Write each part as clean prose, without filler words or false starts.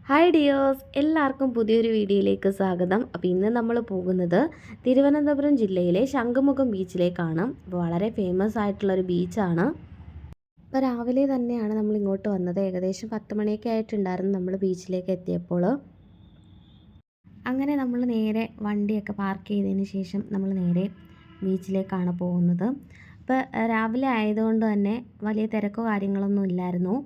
Hi dears, എല്ലാവർക്കും പുതിയൊരു വീഡിയോയിലേക്ക് സ്വാഗതം. അപ്പോൾ ഇന്ന് നമ്മൾ പോകുന്നത് തിരുവനന്തപുരം ജില്ലയിലെ ശംഖുമുഖം ബീച്ചിലേക്കാണ്. അപ്പോൾ വളരെ ഫേമസ് ആയിട്ടുള്ളൊരു ബീച്ചാണ്. അപ്പോൾ രാവിലെ തന്നെയാണ് നമ്മൾ ഇങ്ങോട്ട് വന്നത്. ഏകദേശം 10 മണിയൊക്കെ ആയിട്ടുണ്ടായിരുന്നു നമ്മൾ ബീച്ചിലേക്ക് എത്തിയപ്പോൾ. അങ്ങനെ നമ്മൾ നേരെ വണ്ടിയൊക്കെ പാർക്ക് ചെയ്തതിന് ശേഷം നമ്മൾ നേരെ ബീച്ചിലേക്കാണ് പോകുന്നത്. അപ്പോൾ രാവിലെ ആയതുകൊണ്ട് തന്നെ വലിയ തിരക്കോ കാര്യങ്ങളൊന്നും ഇല്ലായിരുന്നു.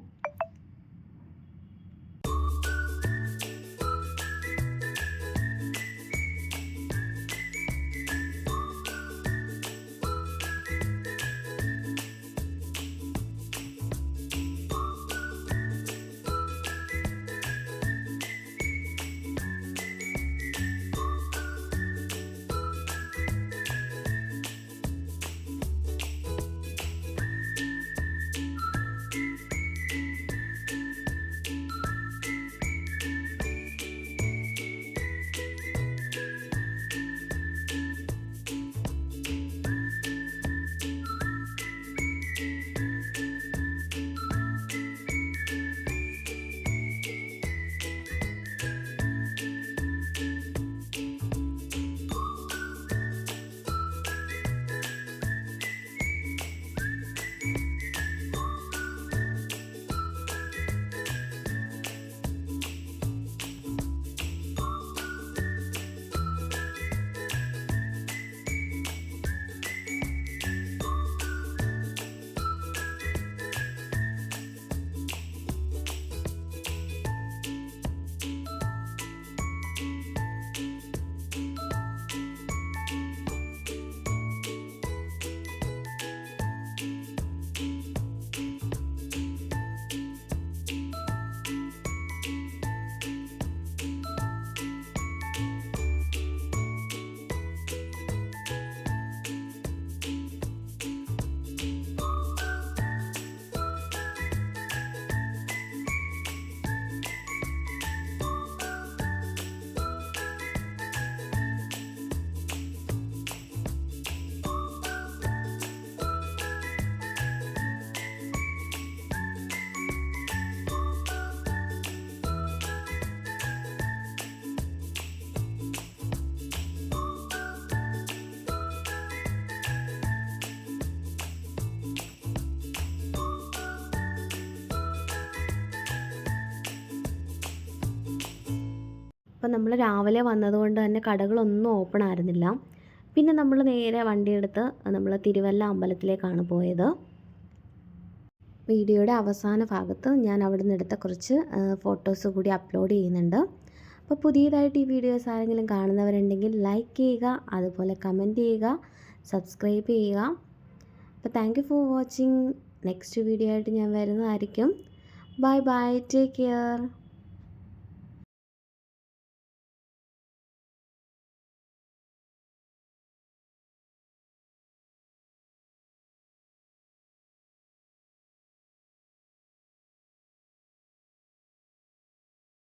അപ്പോൾ നമ്മൾ രാവിലെ വന്നതുകൊണ്ട് തന്നെ കടകളൊന്നും ഓപ്പൺ ആയിരുന്നില്ല. പിന്നെ നമ്മൾ നേരെ വണ്ടിയെടുത്ത് നമ്മൾ തിരുവല്ല അമ്പലത്തിലേക്കാണ് പോയത്. വീഡിയോയുടെ അവസാന ഭാഗത്ത് ഞാൻ അവിടെ നിന്ന് എടുത്ത കുറച്ച് ഫോട്ടോസ് കൂടി അപ്ലോഡ് ചെയ്യുന്നുണ്ട്. അപ്പോൾ പുതിയതായിട്ട് ഈ വീഡിയോസ് ആരെങ്കിലും കാണുന്നവരുണ്ടെങ്കിൽ ലൈക്ക് ചെയ്യുക, അതുപോലെ കമൻറ്റ് ചെയ്യുക, സബ്സ്ക്രൈബ് ചെയ്യുക. അപ്പോൾ thank you for watching. Next video ആയിട്ട് ഞാൻ വരുന്നതായിരിക്കും. Bye bye, take care.